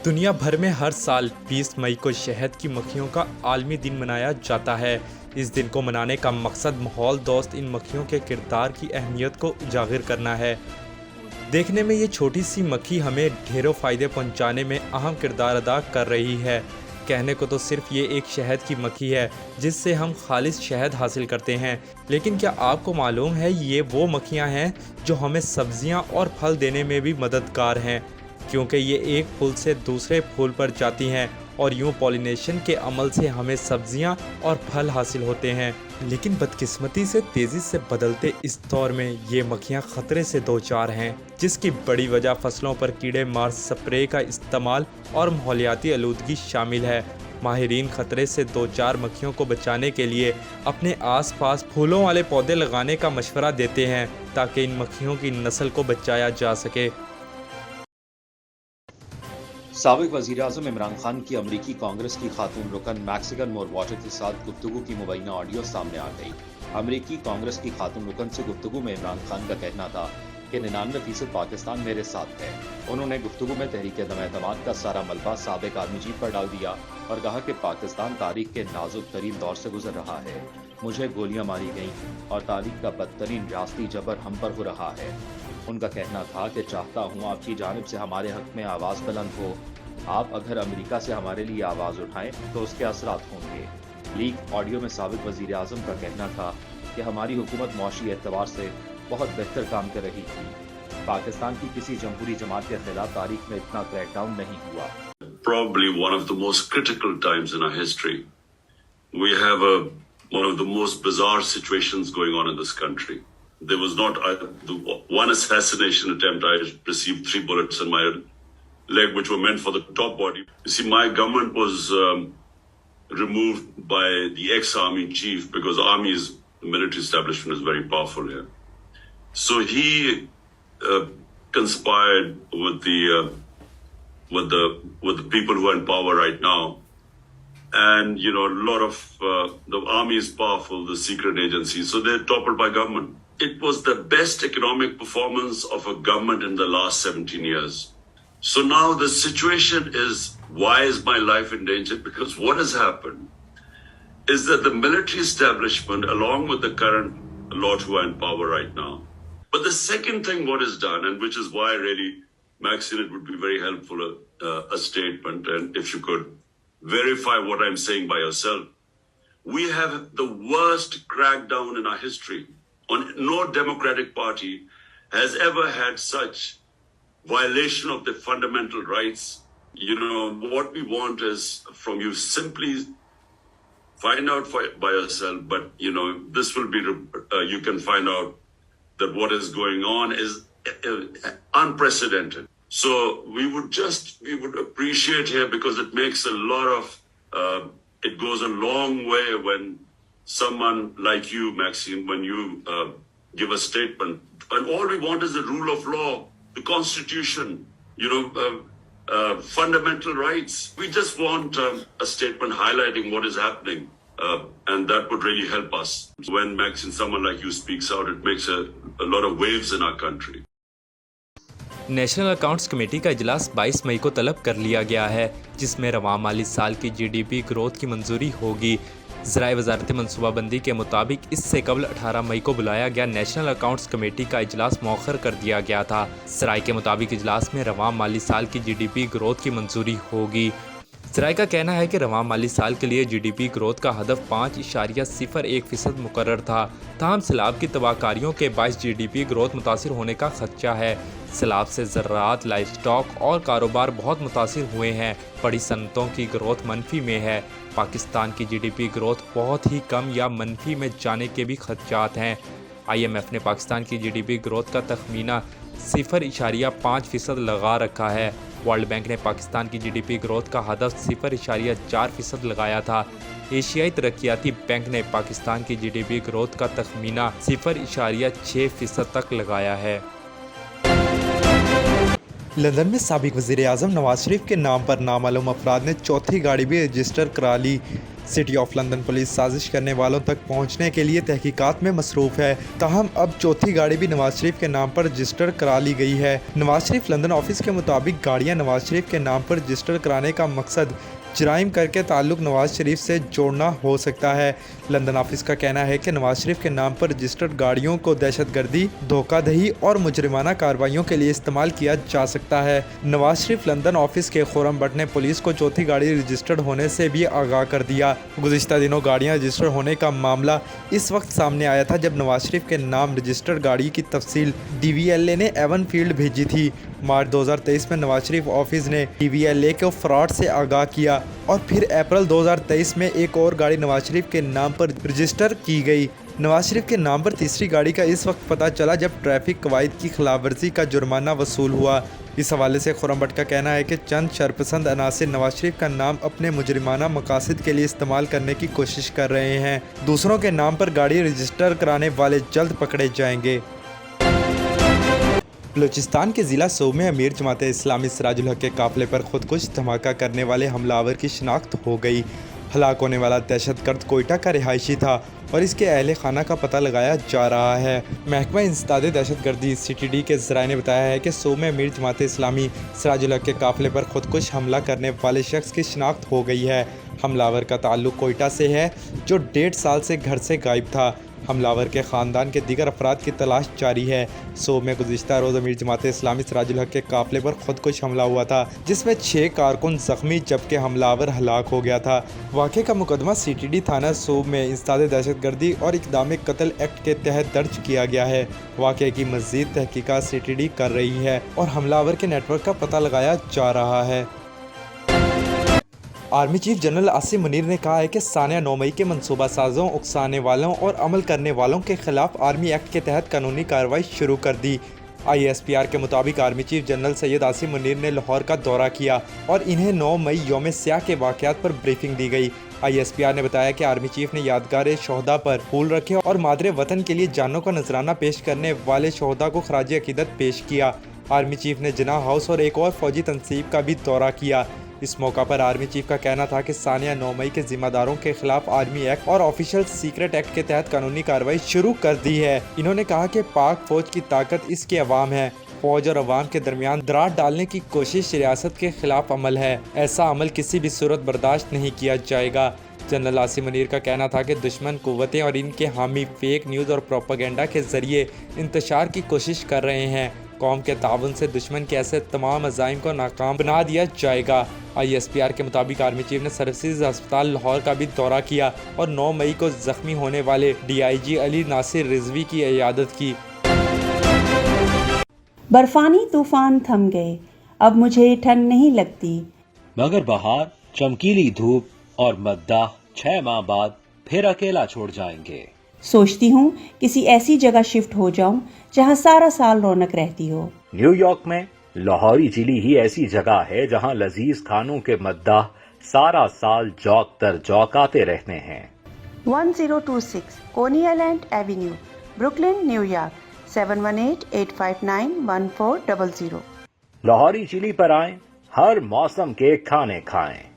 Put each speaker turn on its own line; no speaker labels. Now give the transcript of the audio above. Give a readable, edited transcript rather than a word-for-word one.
دنیا بھر میں ہر سال 20 مئی کو شہد کی مکھیوں کا عالمی دن منایا جاتا ہے۔ اس دن کو منانے کا مقصد ماحول دوست ان مکھیوں کے کردار کی اہمیت کو اجاگر کرنا ہے۔ دیکھنے میں یہ چھوٹی سی مکھی ہمیں ڈھیروں فائدے پہنچانے میں اہم کردار ادا کر رہی ہے۔ کہنے کو تو صرف یہ ایک شہد کی مکھی ہے جس سے ہم خالص شہد حاصل کرتے ہیں، لیکن کیا آپ کو معلوم ہے یہ وہ مکھیاں ہیں جو ہمیں سبزیاں اور پھل دینے میں بھی مددگار ہیں، کیونکہ یہ ایک پھول سے دوسرے پھول پر جاتی ہیں اور یوں پولینیشن کے عمل سے ہمیں سبزیاں اور پھل حاصل ہوتے ہیں۔ لیکن بدقسمتی سے تیزی سے بدلتے اس دور میں یہ مکھیاں خطرے سے دوچار ہیں، جس کی بڑی وجہ فصلوں پر کیڑے مار سپرے کا استعمال اور ماحولیاتی آلودگی شامل ہے۔ ماہرین خطرے سے دوچار مکھیوں کو بچانے کے لیے اپنے آس پاس پھولوں والے پودے لگانے کا مشورہ دیتے ہیں تاکہ ان مکھیوں کی نسل کو بچایا جا سکے۔
سابق وزیراعظم عمران خان کی امریکی کانگریس کی خاتون رکن میکسیکن مور واٹر کے ساتھ گفتگو کی مبینہ آڈیو سامنے آ گئی۔ امریکی کانگریس کی خاتون رکن سے گفتگو میں عمران خان کا کہنا تھا کہ 99% پاکستان میرے ساتھ ہے۔ انہوں نے گفتگو میں تحریک عدم اعتماد کا سارا ملبہ سابق آرمی چیف پر ڈال دیا اور کہا کہ پاکستان تاریخ کے نازک ترین دور سے گزر رہا ہے۔ مجھے گولیاں ماری گئیں اور تاریخ کا بدترین ریاستی جبر ہم پر ہو رہا ہے۔ ان کا کہنا تھا کہ چاہتا ہوں آپ کی جانب سے ہمارے حق میں آواز بلند ہو۔ آپ اگر امریکہ سے ہمارے لیے آواز اٹھائیں تو اس کے اثرات ہوں گے۔ لیک آڈیو میں سابق وزیر اعظم کا کہنا تھا کہ ہماری حکومت معاشی اعتبار سے بہت بہتر کام کر رہی تھی۔ پاکستان کی کسی جمہوری جماعت کے خلاف تاریخ میں اتنا کریک ڈاؤن نہیں ہوا۔
Probably one of the most critical times in our history. We have one of the most bizarre situations going on in this country. There was not the one assassination attempt. I received 3 bullets in my leg, which were meant for the top body. You see, my government was removed by the ex-army chief because the military establishment is very powerful here. So he conspired with the people who are in power right now. And, you know, a lot of the army is powerful, the secret agencies, so they're toppled by government. It was the best economic performance of a government in the last 17 years. So now the situation is, why is my life in danger? Because what has happened is that the military establishment, along with the current lot who are in power right now. But the second thing what is done, and which is why really, Maxine, it would be very helpful, a statement, and if you could verify what I'm saying by yourself. We have the worst crackdown in our history. No democratic party has ever had such violation of the fundamental rights. You know, what we want is from you simply find out by yourself, but you know, this will be, you can find out that what is going on is unprecedented. So we would appreciate here, because it makes a lot of, it goes a long way when someone like you, Maxine, when you give a statement, and all we want is the rule of law, the constitution, you know, fundamental rights. We just want a statement highlighting what is happening, and that would really help us. When Maxine, someone like you speaks out, it makes a lot of waves in our country.
National accounts committee کا اجلاس 22 مئی کو طلب کر لیا گیا ہے، جس میں رواں مالی سال کی جی ڈی پی گروتھ کی منظوری ہوگی۔ ذرائع وزارت منصوبہ بندی کے مطابق اس سے قبل 18 مئی کو بلایا گیا نیشنل اکاؤنٹس کمیٹی کا اجلاس مؤخر کر دیا گیا تھا۔ ذرائع کے مطابق اجلاس میں رواں مالی سال کی جی ڈی پی گروتھ کی منظوری ہوگی۔ ذرائع کا کہنا ہے کہ رواں مالی سال کے لیے جی ڈی پی گروتھ کا ہدف 5.01% مقرر تھا، تاہم سیلاب کی تباہ کاریوں کے باعث جی ڈی پی گروتھ متاثر ہونے کا خدشہ ہے۔ سیلاب سے زراعت، لائف سٹاک اور کاروبار بہت متاثر ہوئے ہیں۔ بڑی صنعتوں کی گروتھ منفی میں ہے۔ پاکستان کی جی ڈی پی گروتھ بہت ہی کم یا منفی میں جانے کے بھی خدشات ہیں۔ آئی ایم ایف نے پاکستان کی جی ڈی پی گروتھ کا تخمینہ 0.5% لگا رکھا ہے۔ ورلڈ بینک نے پاکستان کی جی ڈی پی گروتھ کا ہدف 0.4% لگایا تھا۔ ایشیائی ترقیاتی بینک نے پاکستان کی جی ڈی پی گروتھ کا تخمینہ 0.6% تک لگایا ہے۔ لندن میں سابق وزیر اعظم نواز شریف کے نام پر نامعلوم افراد نے چوتھی گاڑی بھی رجسٹر کرا لی۔
سٹی آف لندن پولیس سازش کرنے والوں تک پہنچنے کے لیے تحقیقات میں مصروف ہے، تاہم اب چوتھی گاڑی بھی نواز شریف کے نام پر رجسٹر کرا لی گئی ہے۔ نواز شریف لندن آفس کے مطابق گاڑیاں نواز شریف کے نام پر رجسٹر کرانے کا مقصد جرائم کر کے تعلق نواز شریف سے جوڑنا ہو سکتا ہے۔ لندن آفس کا کہنا ہے کہ نواز شریف کے نام پر رجسٹرڈ گاڑیوں کو دہشت گردی، دھوکہ دہی اور مجرمانہ کارروائیوں کے لیے استعمال کیا جا سکتا ہے۔ نواز شریف لندن آفس کے خورم بٹ نے پولیس کو چوتھی گاڑی رجسٹرڈ ہونے سے بھی آگاہ کر دیا۔ گزشتہ دنوں گاڑیاں رجسٹر ہونے کا معاملہ اس وقت سامنے آیا تھا جب نواز شریف کے نام رجسٹرڈ گاڑی کی تفصیل DVLA نے ایون فیلڈ بھیجی تھی۔ مارچ 2023 میں نواز شریف آفس نے DVLA کو فراڈ سے آگاہ کیا اور پھر اپریل 2023 میں ایک اور گاڑی نواز شریف کے نام پر رجسٹر کی گئی۔ نواز شریف کے نام پر تیسری گاڑی کا اس وقت پتہ چلا جب ٹریفک قواعد کی خلاف ورزی کا جرمانہ وصول ہوا۔ اس حوالے سے خورم بٹ کا کہنا ہے کہ چند شرپسند عناصر نواز شریف کا نام اپنے مجرمانہ مقاصد کے لیے استعمال کرنے کی کوشش کر رہے ہیں۔ دوسروں کے نام پر گاڑی رجسٹر کرانے والے جلد پکڑے جائیں گے۔ بلوچستان کے ضلع سوب میں امیر جماعت اسلامی سراج الحق کے قافلے پر خودکش دھماکہ کرنے والے حملہ آور کی شناخت ہو گئی۔ ہلاک ہونے والا دہشت گرد کوئٹہ کا رہائشی تھا اور اس کے اہل خانہ کا پتہ لگایا جا رہا ہے۔ محکمہ انسداد دہشت گردی CTD کے ذرائع نے بتایا ہے کہ سوب میں امیر جماعت اسلامی سراج الحق کے قافلے پر خودکش حملہ کرنے والے شخص کی شناخت ہو گئی ہے۔ حملہ آور کا تعلق کوئٹہ سے ہے جو 1.5 سال سے گھر سے غائب تھا۔ حملہ آور کے خاندان کے دیگر افراد کی تلاش جاری ہے۔ سوب میں گزشتہ روز امیر جماعت اسلامی سراج الحق کے قافلے پر خودکش حملہ ہوا تھا جس میں 6 کارکن زخمی جبکہ حملہ آور ہلاک ہو گیا تھا۔ واقعے کا مقدمہ CTD تھانہ سوب میں انسداد دہشت گردی اور اقدام قتل ایکٹ کے تحت درج کیا گیا ہے۔ واقعے کی مزید تحقیقات CTD کر رہی ہے اور حملہ آور کے نیٹ ورک کا پتہ لگایا جا رہا ہے۔ Army chief general Asim Munir نے کہا ہے کہ سانحہ 9 مئی کے منصوبہ سازوں، اکسانے والوں اور عمل کرنے والوں کے خلاف آرمی ایکٹ کے تحت قانونی کارروائی شروع کر دی۔ ISPR کے مطابق army chief general Syed Asim Munir نے لاہور کا دورہ کیا اور انہیں 9 مئی یوم سیاہ کے واقعات پر بریفنگ دی گئی۔ ISPR نے بتایا کہ آرمی چیف نے یادگار شہداء پر پھول رکھے اور مادر وطن کے لیے جانوں کا نذرانہ پیش کرنے والے شہداء کو خراج عقیدت پیش کیا۔ آرمی چیف نے جناح ہاؤس اور ایک اور فوجی تنصیب کا بھی دورہ کیا۔ اس موقع پر آرمی چیف کا کہنا تھا کہ سانحہ 9 مئی کے ذمہ داروں کے خلاف آرمی ایکٹ اور آفیشل سیکرٹ ایکٹ کے تحت قانونی کارروائی شروع کر دی ہے۔ انہوں نے کہا کہ پاک فوج کی طاقت اس کے عوام ہے۔ فوج اور عوام کے درمیان دراڑ ڈالنے کی کوشش ریاست کے خلاف عمل ہے۔ ایسا عمل کسی بھی صورت برداشت نہیں کیا جائے گا۔ جنرل عاصم منیر کا کہنا تھا کہ دشمن قوتیں اور ان کے حامی فیک نیوز اور پروپیگنڈا کے ذریعے انتشار کی کوشش کر رہے ہیں۔ قوم کے تعاون سے دشمن کے ایسے تمام عزائم کو ناکام بنا دیا جائے گا۔ ISPR کے مطابق آرمی چیف نے سروسز ہسپتال لاہور کا بھی دورہ کیا اور 9 مئی کو زخمی ہونے والے DIG علی ناصر رضوی کی عیادت کی۔
برفانی طوفان تھم گئے، اب مجھے ٹھنڈ نہیں لگتی،
مگر بہار، چمکیلی دھوپ اور مداح 6 ماہ بعد پھر اکیلا چھوڑ جائیں گے۔
سوچتی ہوں کسی ایسی جگہ شفٹ ہو جاؤں جہاں سارا سال رونق رہتی ہو۔
نیو یارک میں لاہوری چلی ہی ایسی جگہ ہے جہاں لذیذ کھانوں کے مداح سارا سال جوک تر جوک آتے رہتے ہیں۔
1026 Coney Island Avenue, Brooklyn, New York, 7188591400۔
Lahori chilli پر آئیں، ہر موسم کے کھانے کھائیں۔